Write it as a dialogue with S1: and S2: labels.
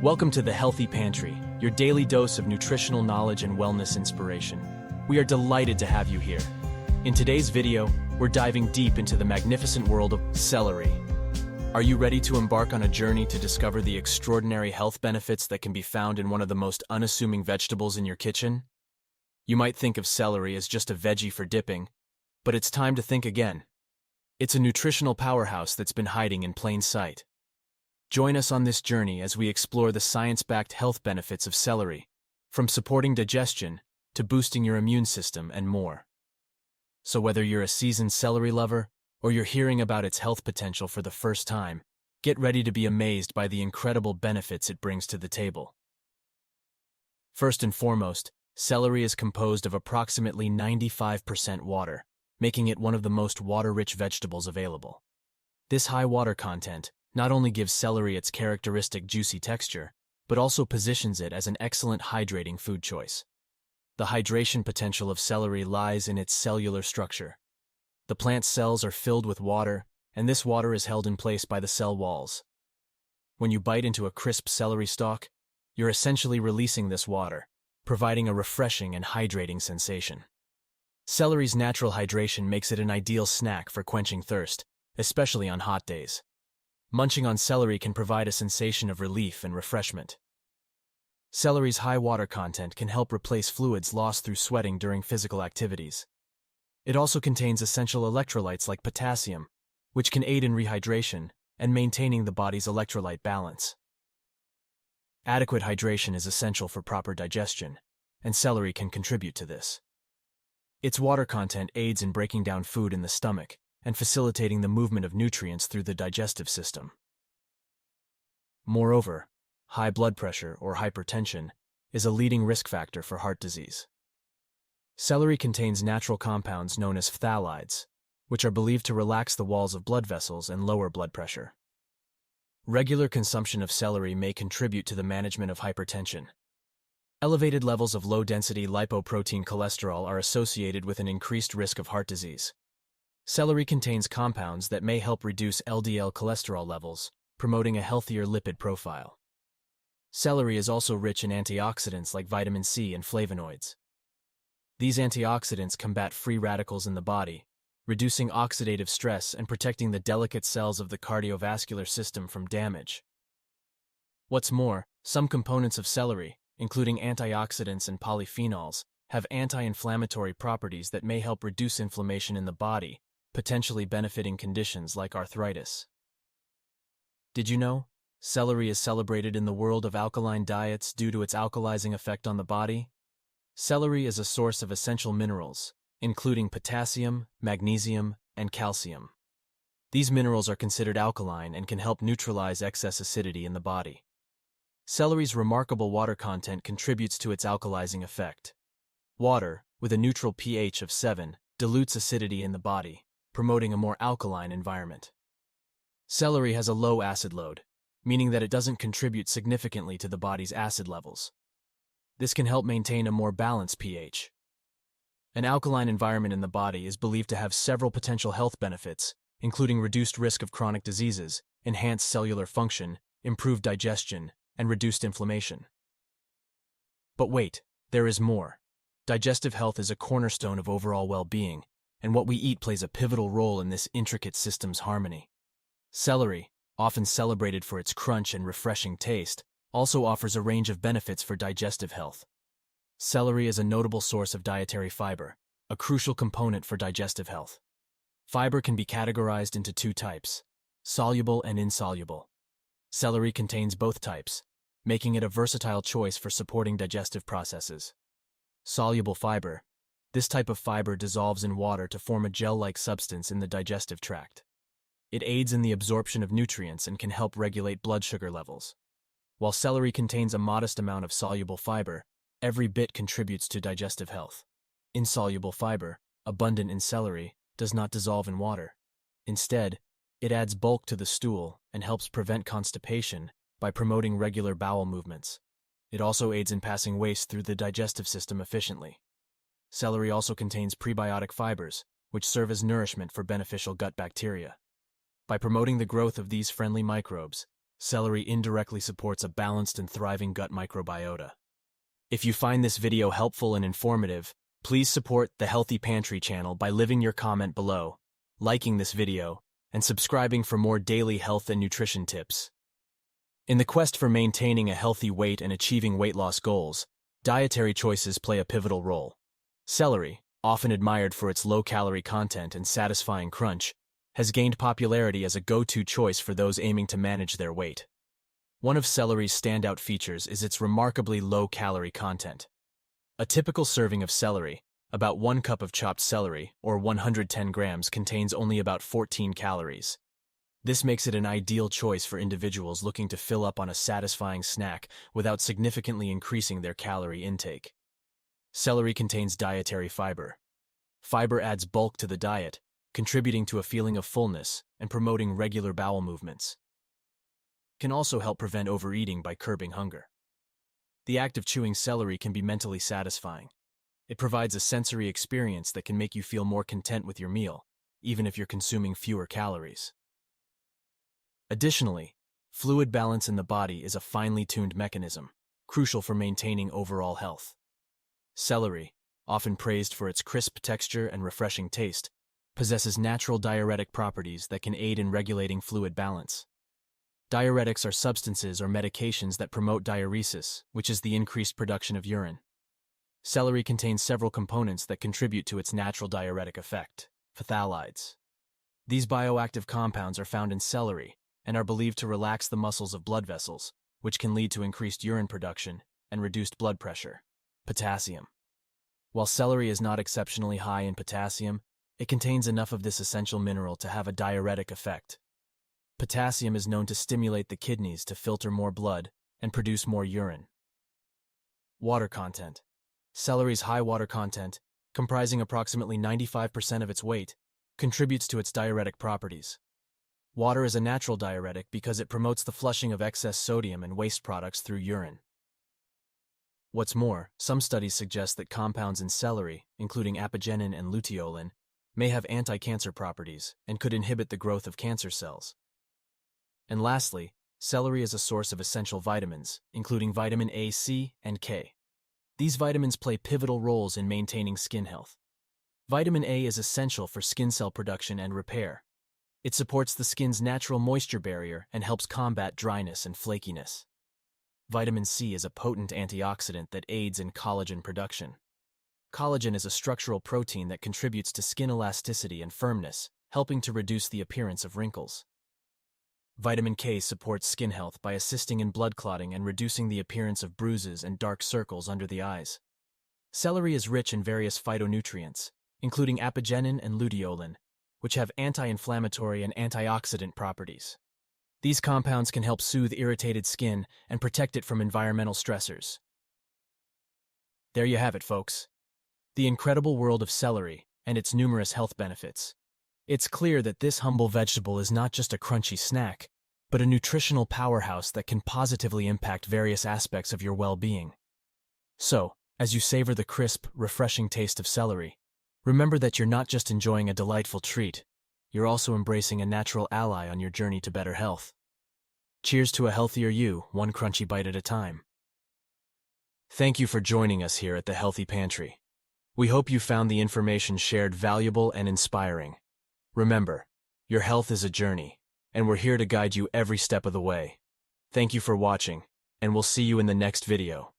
S1: Welcome to the Healthy Pantry, your daily dose of nutritional knowledge and wellness inspiration. We are delighted to have you here. In today's video, we're diving deep into the magnificent world of celery. Are you ready to embark on a journey to discover the extraordinary health benefits that can be found in one of the most unassuming vegetables in your kitchen? You might think of celery as just a veggie for dipping, but it's time to think again. It's a nutritional powerhouse that's been hiding in plain sight. Join us on this journey as we explore the science-backed health benefits of celery, from supporting digestion to boosting your immune system and more. So whether you're a seasoned celery lover or you're hearing about its health potential for the first time, get ready to be amazed by the incredible benefits it brings to the table. First and foremost, celery is composed of approximately 95% water, making it one of the most water-rich vegetables available. This high water content not only gives celery its characteristic juicy texture, but also positions it as an excellent hydrating food choice. The hydration potential of celery lies in its cellular structure. The plant's cells are filled with water, and this water is held in place by the cell walls. When you bite into a crisp celery stalk, you're essentially releasing this water, providing a refreshing and hydrating sensation. Celery's natural hydration makes it an ideal snack for quenching thirst, especially on hot days. Munching on celery can provide a sensation of relief and refreshment. Celery's high water content can help replace fluids lost through sweating during physical activities. It also contains essential electrolytes like potassium, which can aid in rehydration and maintaining the body's electrolyte balance. Adequate hydration is essential for proper digestion, and celery can contribute to this. Its water content aids in breaking down food in the stomach and facilitating the movement of nutrients through the digestive system. Moreover, high blood pressure or hypertension is a leading risk factor for heart disease. Celery contains natural compounds known as phthalides, which are believed to relax the walls of blood vessels and lower blood pressure. Regular consumption of celery may contribute to the management of hypertension. Elevated levels of low-density lipoprotein cholesterol are associated with an increased risk of heart disease. Celery contains compounds that may help reduce LDL cholesterol levels, promoting a healthier lipid profile. Celery is also rich in antioxidants like vitamin C and flavonoids. These antioxidants combat free radicals in the body, reducing oxidative stress and protecting the delicate cells of the cardiovascular system from damage. What's more, some components of celery, including antioxidants and polyphenols, have anti-inflammatory properties that may help reduce inflammation in the body, potentially benefiting conditions like arthritis. Did you know? Celery is celebrated in the world of alkaline diets due to its alkalizing effect on the body. Celery is a source of essential minerals, including potassium, magnesium, and calcium. These minerals are considered alkaline and can help neutralize excess acidity in the body. Celery's remarkable water content contributes to its alkalizing effect. Water, with a neutral pH of 7, dilutes acidity in the body, promoting a more alkaline environment. Celery has a low acid load, meaning that it doesn't contribute significantly to the body's acid levels. This can help maintain a more balanced pH. An alkaline environment in the body is believed to have several potential health benefits, including reduced risk of chronic diseases, enhanced cellular function, improved digestion, and reduced inflammation. But wait, there is more. Digestive health is a cornerstone of overall well-being, and what we eat plays a pivotal role in this intricate system's harmony. Celery, often celebrated for its crunch and refreshing taste, also offers a range of benefits for digestive health. Celery is a notable source of dietary fiber, a crucial component for digestive health. Fiber can be categorized into two types, soluble and insoluble. Celery contains both types, making it a versatile choice for supporting digestive processes. Soluble fiber. This type of fiber dissolves in water to form a gel-like substance in the digestive tract. It aids in the absorption of nutrients and can help regulate blood sugar levels. While celery contains a modest amount of soluble fiber, every bit contributes to digestive health. Insoluble fiber, abundant in celery, does not dissolve in water. Instead, it adds bulk to the stool and helps prevent constipation by promoting regular bowel movements. It also aids in passing waste through the digestive system efficiently. Celery also contains prebiotic fibers, which serve as nourishment for beneficial gut bacteria. By promoting the growth of these friendly microbes, Celery indirectly supports a balanced and thriving gut microbiota. If you find this video helpful and informative, please support the Healthy Pantry channel by leaving your comment below, liking this video, and subscribing for more daily health and nutrition tips. In the quest for maintaining a healthy weight and achieving weight loss goals, dietary choices play a pivotal role. Celery, often admired for its low-calorie content and satisfying crunch, has gained popularity as a go-to choice for those aiming to manage their weight. One of celery's standout features is its remarkably low-calorie content. A typical serving of celery, about 1 cup of chopped celery, or 110 grams, contains only about 14 calories. This makes it an ideal choice for individuals looking to fill up on a satisfying snack without significantly increasing their calorie intake. Celery contains dietary fiber. Fiber adds bulk to the diet, contributing to a feeling of fullness and promoting regular bowel movements. It can also help prevent overeating by curbing hunger. The act of chewing celery can be mentally satisfying. It provides a sensory experience that can make you feel more content with your meal, even if you're consuming fewer calories. Additionally, fluid balance in the body is a finely tuned mechanism, crucial for maintaining overall health. Celery, often praised for its crisp texture and refreshing taste, possesses natural diuretic properties that can aid in regulating fluid balance. Diuretics are substances or medications that promote diuresis, which is the increased production of urine. Celery contains several components that contribute to its natural diuretic effect, phthalides. These bioactive compounds are found in celery and are believed to relax the muscles of blood vessels, which can lead to increased urine production and reduced blood pressure. Potassium. While celery is not exceptionally high in potassium, it contains enough of this essential mineral to have a diuretic effect. Potassium is known to stimulate the kidneys to filter more blood and produce more urine. Water content. Celery's high water content, comprising approximately 95% of its weight, contributes to its diuretic properties. Water is a natural diuretic because it promotes the flushing of excess sodium and waste products through urine. What's more, some studies suggest that compounds in celery, including apigenin and luteolin, may have anti-cancer properties and could inhibit the growth of cancer cells. And lastly, celery is a source of essential vitamins, including vitamin A, C, and K. These vitamins play pivotal roles in maintaining skin health. Vitamin A is essential for skin cell production and repair. It supports the skin's natural moisture barrier and helps combat dryness and flakiness. Vitamin C is a potent antioxidant that aids in collagen production. Collagen is a structural protein that contributes to skin elasticity and firmness, helping to reduce the appearance of wrinkles. Vitamin K supports skin health by assisting in blood clotting and reducing the appearance of bruises and dark circles under the eyes. Celery is rich in various phytonutrients, including apigenin and luteolin, which have anti-inflammatory and antioxidant properties. These compounds can help soothe irritated skin and protect it from environmental stressors. There you have it, folks. The incredible world of celery and its numerous health benefits. It's clear that this humble vegetable is not just a crunchy snack, but a nutritional powerhouse that can positively impact various aspects of your well-being. So, as you savor the crisp, refreshing taste of celery, remember that you're not just enjoying a delightful treat, you're also embracing a natural ally on your journey to better health. Cheers to a healthier you, one crunchy bite at a time. Thank you for joining us here at the Healthy Pantry. We hope you found the information shared valuable and inspiring. Remember, your health is a journey, and we're here to guide you every step of the way. Thank you for watching, and we'll see you in the next video.